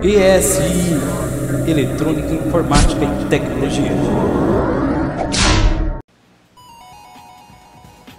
ESI, Eletrônica, Informática e Tecnologia.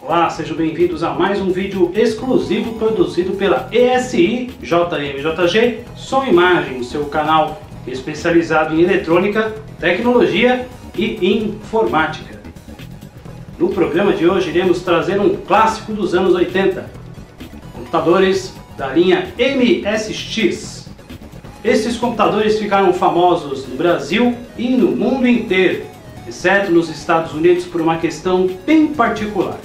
Olá, sejam bem-vindos a mais um vídeo exclusivo produzido pela ESI JMJG Som e Imagem, o seu canal especializado em eletrônica, tecnologia e informática. No programa de hoje iremos trazer um clássico dos anos 80, computadores da linha MSX. Esses computadores ficaram famosos no Brasil e no mundo inteiro, exceto nos Estados Unidos por uma questão bem particular.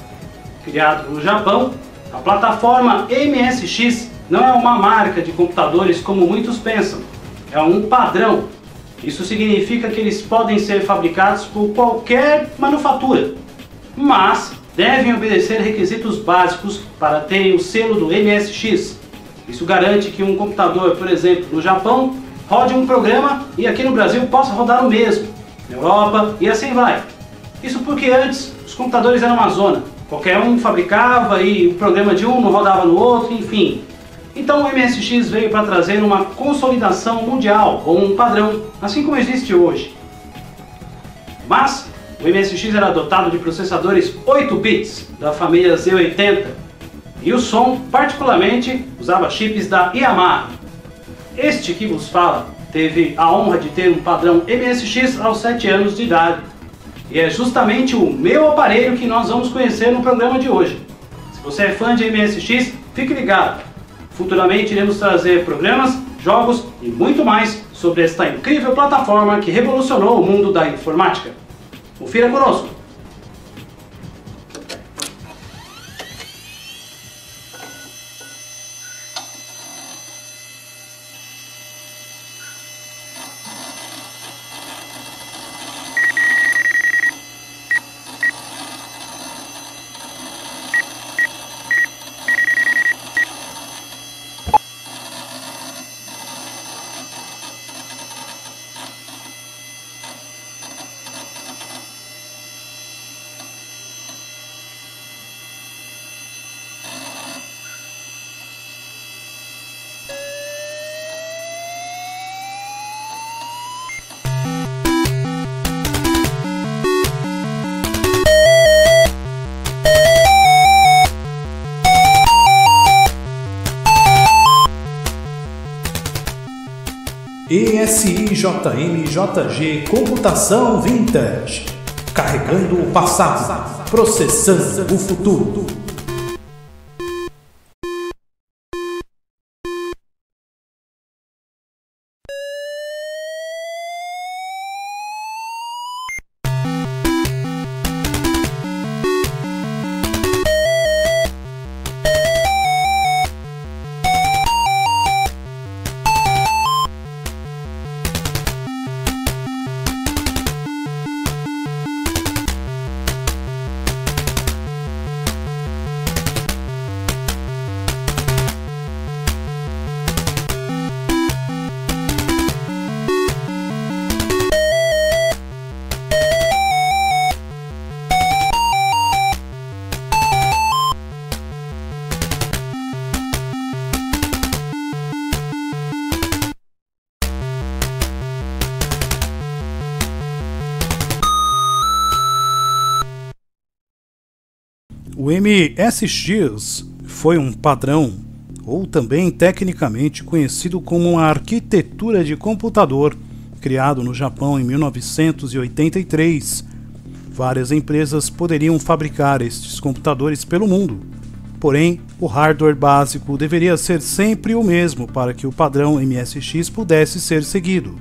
Criado no Japão, a plataforma MSX não é uma marca de computadores como muitos pensam, é um padrão. Isso significa que eles podem ser fabricados por qualquer manufatura, mas devem obedecer requisitos básicos para terem o selo do MSX. Isso garante que um computador, por exemplo, no Japão, rode um programa e aqui no Brasil possa rodar o mesmo, na Europa e assim vai. Isso porque antes os computadores eram uma zona, qualquer um fabricava e o programa de um não rodava no outro, enfim. Então o MSX veio para trazer uma consolidação mundial, ou um padrão, assim como existe hoje. Mas o MSX era dotado de processadores 8 bits, da família Z80, e o som, particularmente, usava chips da Yamaha. Este que vos fala teve a honra de ter um padrão MSX aos 7 anos de idade. E é justamente o meu aparelho que nós vamos conhecer no programa de hoje. Se você é fã de MSX, fique ligado. Futuramente iremos trazer programas, jogos e muito mais sobre esta incrível plataforma que revolucionou o mundo da informática. Confira conosco! ESI JMJG Computação Vintage, carregando o passado, processando o futuro. O MSX foi um padrão, ou também tecnicamente conhecido como uma arquitetura de computador, criado no Japão em 1983. Várias empresas poderiam fabricar estes computadores pelo mundo, porém o hardware básico deveria ser sempre o mesmo para que o padrão MSX pudesse ser seguido.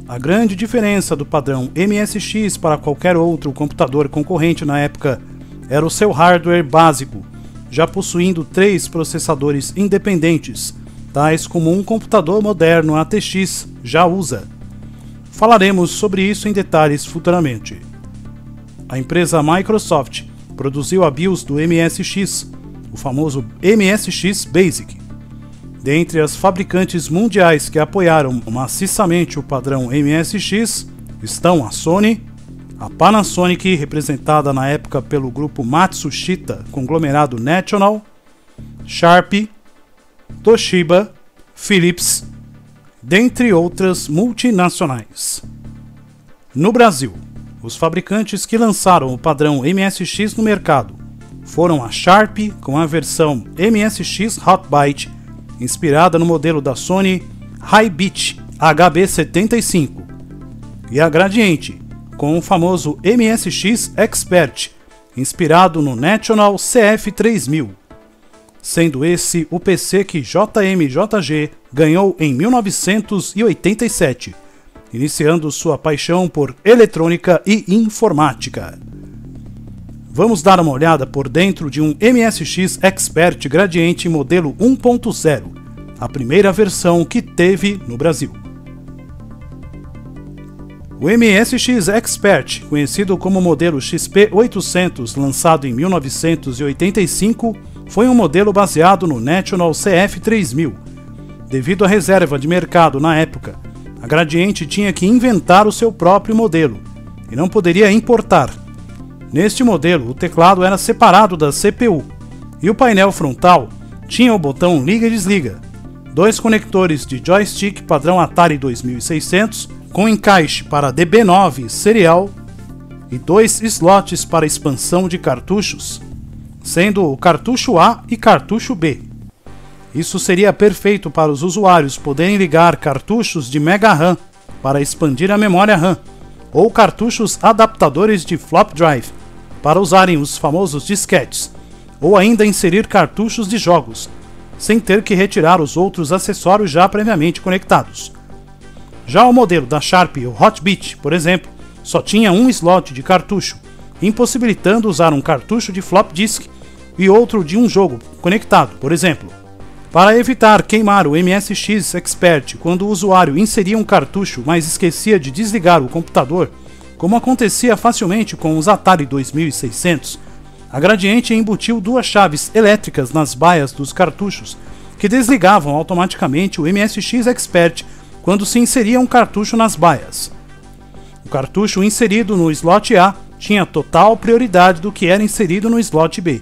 A grande diferença do padrão MSX para qualquer outro computador concorrente na época era o seu hardware básico, já possuindo 3 processadores independentes, tais como um computador moderno ATX já usa. Falaremos sobre isso em detalhes futuramente. A empresa Microsoft produziu a BIOS do MSX, o famoso MSX Basic. Dentre as fabricantes mundiais que apoiaram maciçamente o padrão MSX estão a Sony, a Panasonic, representada na época pelo grupo Matsushita, conglomerado National, Sharp, Toshiba, Philips, dentre outras multinacionais. No Brasil, os fabricantes que lançaram o padrão MSX no mercado foram a Sharp com a versão MSX Hot Byte, inspirada no modelo da Sony Hi-Bit HB75, e a Gradiente com o famoso MSX Expert, inspirado no National CF3000, sendo esse o PC que JMJG ganhou em 1987, iniciando sua paixão por eletrônica e informática. Vamos dar uma olhada por dentro de um MSX Expert Gradiente modelo 1.0, a primeira versão que teve no Brasil. O MSX Expert, conhecido como modelo XP800, lançado em 1985, foi um modelo baseado no National CF3000. Devido à reserva de mercado na época, a Gradiente tinha que inventar o seu próprio modelo e não poderia importar. Neste modelo, o teclado era separado da CPU e o painel frontal tinha o botão liga e desliga, 2 conectores de joystick padrão Atari 2600 com encaixe para DB9 serial e 2 slots para expansão de cartuchos, sendo o cartucho A e cartucho B. Isso seria perfeito para os usuários poderem ligar cartuchos de Mega RAM para expandir a memória RAM, ou cartuchos adaptadores de flop drive para usarem os famosos disquetes, ou ainda inserir cartuchos de jogos, sem ter que retirar os outros acessórios já previamente conectados. Já o modelo da Sharp, o Hotbit, por exemplo, só tinha um slot de cartucho, impossibilitando usar um cartucho de flop disk e outro de um jogo conectado, por exemplo. Para evitar queimar o MSX Expert quando o usuário inseria um cartucho, mas esquecia de desligar o computador, como acontecia facilmente com os Atari 2600, a Gradiente embutiu 2 chaves elétricas nas baias dos cartuchos, que desligavam automaticamente o MSX Expert quando se inseria um cartucho nas baias. O cartucho inserido no slot A tinha total prioridade do que era inserido no slot B.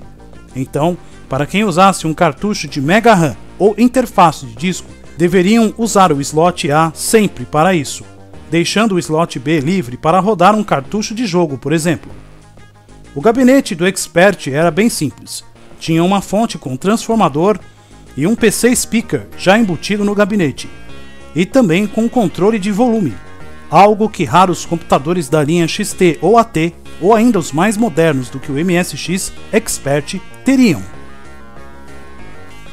Então, para quem usasse um cartucho de Mega RAM ou interface de disco, deveriam usar o slot A sempre para isso, deixando o slot B livre para rodar um cartucho de jogo, por exemplo. O gabinete do Expert era bem simples. Tinha uma fonte com transformador e um PC speaker já embutido no gabinete, e também com controle de volume, algo que raros computadores da linha XT ou AT, ou ainda os mais modernos do que o MSX Expert, teriam.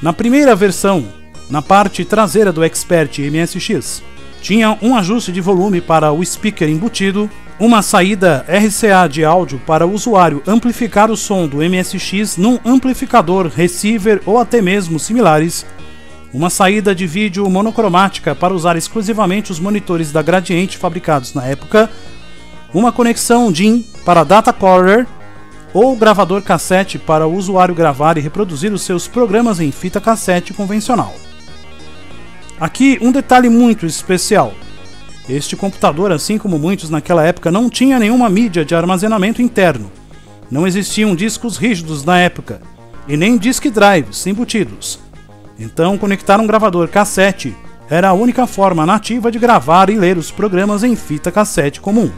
Na primeira versão, na parte traseira do Expert MSX, tinha um ajuste de volume para o speaker embutido, uma saída RCA de áudio para o usuário amplificar o som do MSX num amplificador, receiver ou até mesmo similares, uma saída de vídeo monocromática para usar exclusivamente os monitores da Gradiente fabricados na época, uma conexão DIN para datacorder ou gravador cassete para o usuário gravar e reproduzir os seus programas em fita cassete convencional. Aqui um detalhe muito especial. Este computador, assim como muitos naquela época, não tinha nenhuma mídia de armazenamento interno. Não existiam discos rígidos na época, e nem disk drives embutidos. Então, conectar um gravador cassete era a única forma nativa de gravar e ler os programas em fita cassete comum.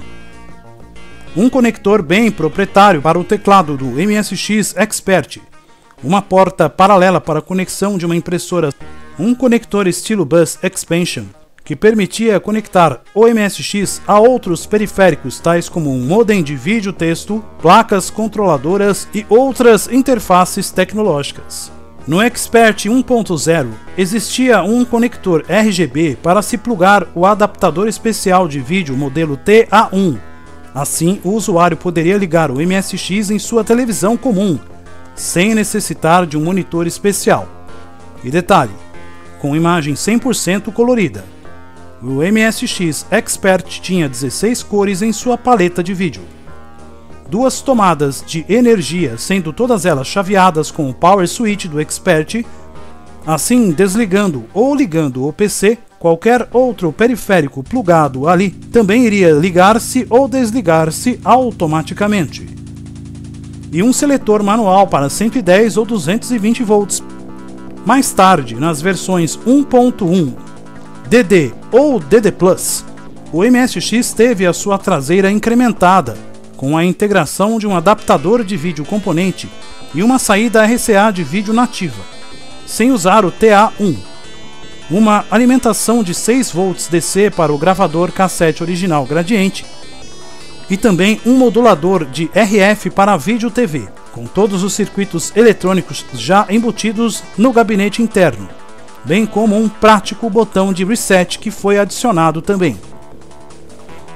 Um conector bem proprietário para o teclado do MSX Expert, uma porta paralela para a conexão de uma impressora, um conector estilo Bus Expansion, que permitia conectar o MSX a outros periféricos tais como um modem de vídeo-texto, placas controladoras e outras interfaces tecnológicas. No Expert 1.0 existia um conector RGB para se plugar o adaptador especial de vídeo modelo TA1. Assim, o usuário poderia ligar o MSX em sua televisão comum, sem necessitar de um monitor especial. E detalhe, com imagem 100% colorida. O MSX Expert tinha 16 cores em sua paleta de vídeo. 2 tomadas de energia, sendo todas elas chaveadas com o Power Switch do Expert. Assim, desligando ou ligando o PC, qualquer outro periférico plugado ali também iria ligar-se ou desligar-se automaticamente. E um seletor manual para 110 ou 220 volts. Mais tarde, nas versões 1.1 DD ou DD+, o MSX teve a sua traseira incrementada, com a integração de um adaptador de vídeo componente e uma saída RCA de vídeo nativa, sem usar o TA1, uma alimentação de 6 volts DC para o gravador cassete original gradiente e também um modulador de RF para vídeo TV, com todos os circuitos eletrônicos já embutidos no gabinete interno, bem como um prático botão de reset que foi adicionado também.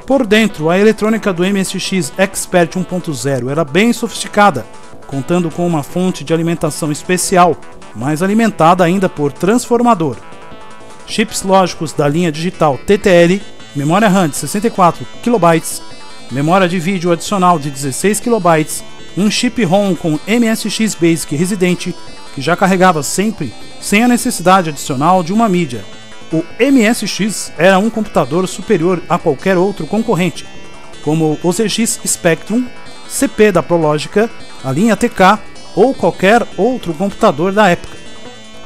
Por dentro, a eletrônica do MSX Expert 1.0 era bem sofisticada, contando com uma fonte de alimentação especial, mas alimentada ainda por transformador. Chips lógicos da linha digital TTL, memória RAM de 64 KB, memória de vídeo adicional de 16 KB, um chip ROM com MSX Basic Resident, que já carregava sempre sem a necessidade adicional de uma mídia. O MSX era um computador superior a qualquer outro concorrente, como o ZX Spectrum, CP da Prologica, a linha TK ou qualquer outro computador da época,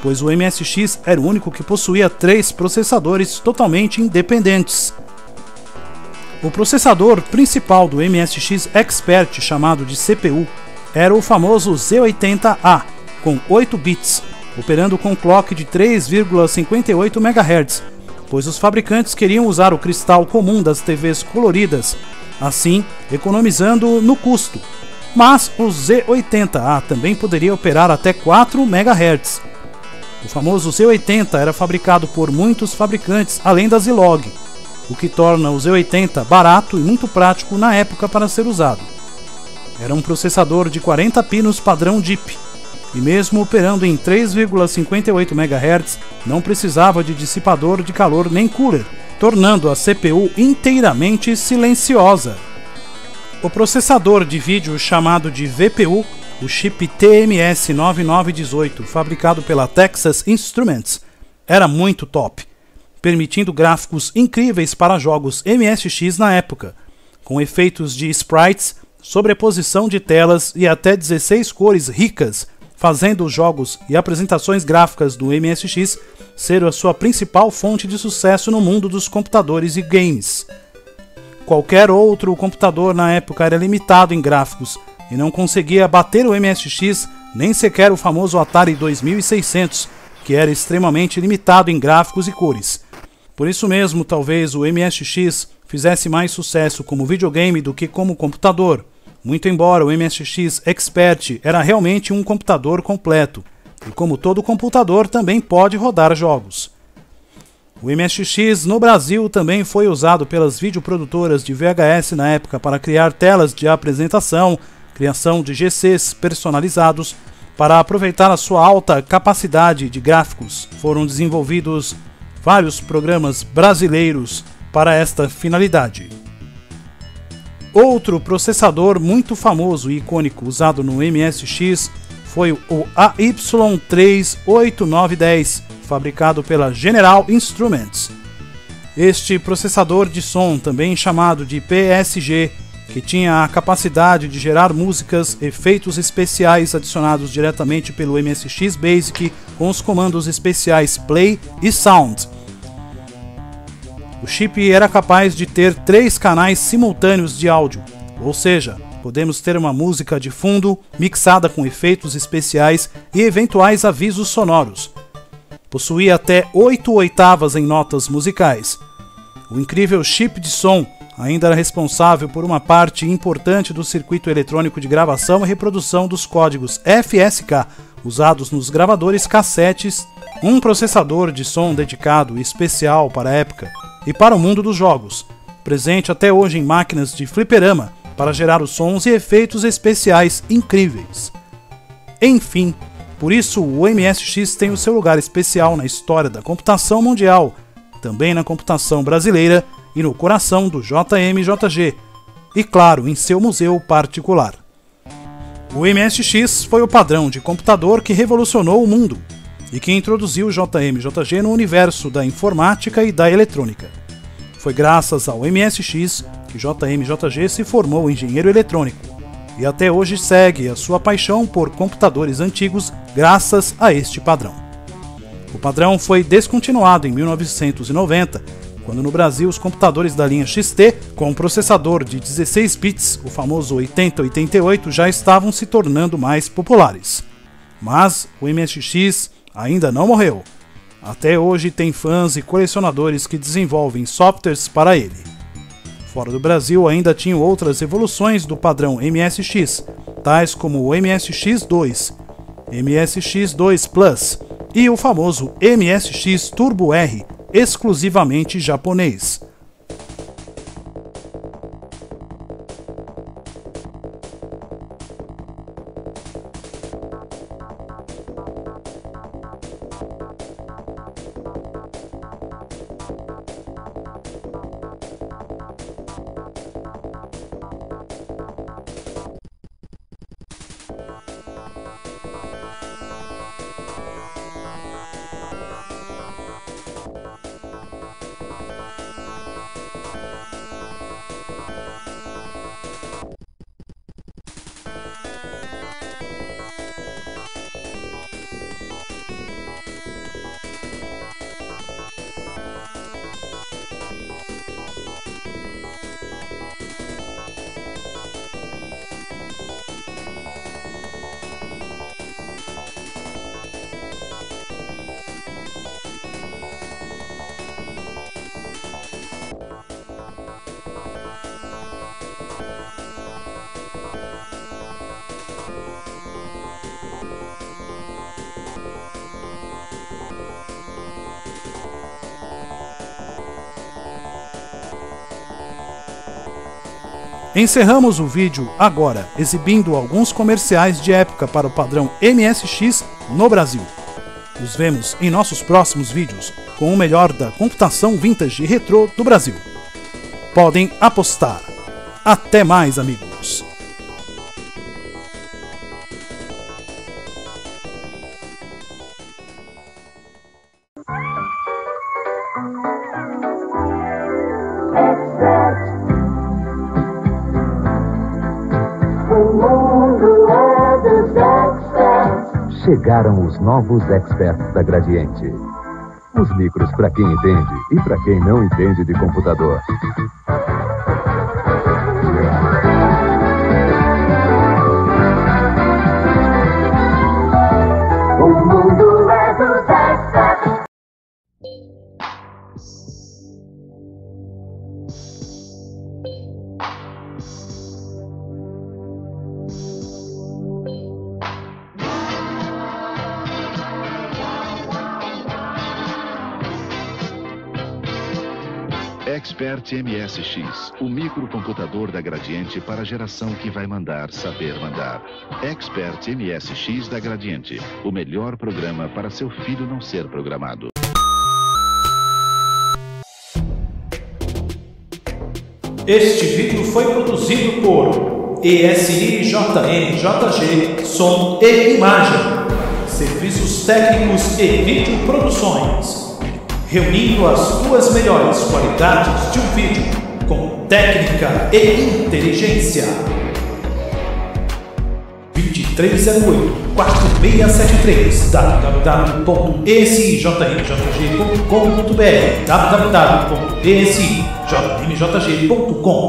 pois o MSX era o único que possuía 3 processadores totalmente independentes. O processador principal do MSX Expert, chamado de CPU, era o famoso Z80A, com 8 bits, operando com clock de 3,58 MHz, pois os fabricantes queriam usar o cristal comum das TVs coloridas, assim economizando no custo. Mas o Z80A também poderia operar até 4 MHz. O famoso Z80 era fabricado por muitos fabricantes, além da Zilog, o que torna o Z80 barato e muito prático na época para ser usado. Era um processador de 40 pinos padrão DIP, e mesmo operando em 3,58 MHz, não precisava de dissipador de calor nem cooler, tornando a CPU inteiramente silenciosa. O processador de vídeo chamado de VPU, o chip TMS9918, fabricado pela Texas Instruments, era muito top, permitindo gráficos incríveis para jogos MSX na época, com efeitos de sprites, sobreposição de telas e até 16 cores ricas, fazendo os jogos e apresentações gráficas do MSX ser a sua principal fonte de sucesso no mundo dos computadores e games. Qualquer outro computador na época era limitado em gráficos e não conseguia bater o MSX, nem sequer o famoso Atari 2600, que era extremamente limitado em gráficos e cores. Por isso mesmo, talvez o MSX fizesse mais sucesso como videogame do que como computador, muito embora o MSX Expert era realmente um computador completo, e como todo computador também pode rodar jogos. O MSX no Brasil também foi usado pelas videoprodutoras de VHS na época para criar telas de apresentação, criação de GCs personalizados. Para aproveitar a sua alta capacidade de gráficos, foram desenvolvidos vários programas brasileiros para esta finalidade. Outro processador muito famoso e icônico usado no MSX foi o AY38910, fabricado pela General Instruments. Este processador de som, também chamado de PSG, que tinha a capacidade de gerar músicas, efeitos especiais adicionados diretamente pelo MSX Basic com os comandos especiais Play e Sound. O chip era capaz de ter 3 canais simultâneos de áudio, ou seja, podemos ter uma música de fundo mixada com efeitos especiais e eventuais avisos sonoros. Possuía até 8 oitavas em notas musicais. O incrível chip de som ainda era responsável por uma parte importante do circuito eletrônico de gravação e reprodução dos códigos FSK usados nos gravadores cassetes, um processador de som dedicado e especial para a época e para o mundo dos jogos, presente até hoje em máquinas de fliperama para gerar os sons e efeitos especiais incríveis. Enfim, por isso o MSX tem o seu lugar especial na história da computação mundial, também na computação brasileira e no coração do JMJG, e claro, em seu museu particular. O MSX foi o padrão de computador que revolucionou o mundo e que introduziu o JMJG no universo da informática e da eletrônica. Foi graças ao MSX que JMJG se formou engenheiro eletrônico e até hoje segue a sua paixão por computadores antigos graças a este padrão. O padrão foi descontinuado em 1990, quando no Brasil os computadores da linha XT, com processador de 16 bits, o famoso 8088, já estavam se tornando mais populares. Mas o MSX ainda não morreu. Até hoje tem fãs e colecionadores que desenvolvem softwares para ele. Fora do Brasil ainda tinham outras evoluções do padrão MSX, tais como o MSX2, MSX2 Plus e o famoso MSX Turbo R, exclusivamente japonês. Encerramos o vídeo agora, exibindo alguns comerciais de época para o padrão MSX no Brasil. Nos vemos em nossos próximos vídeos com o melhor da computação vintage e retrô do Brasil. Podem apostar. Até mais, amigos! Chegaram os novos experts da Gradiente. Os micros para quem entende e para quem não entende de computador. O mundo é dos experts. Expert MSX, o microcomputador da Gradiente para a geração que vai mandar saber mandar. Expert MSX da Gradiente, o melhor programa para seu filho não ser programado. Este vídeo foi produzido por ESI-JM-JG Som e Imagem, Serviços Técnicos e Videoproduções, reunindo as duas melhores qualidades de um vídeo com técnica e inteligência. 2308-4673 www.esijmjg.com.br www.esijmjg.com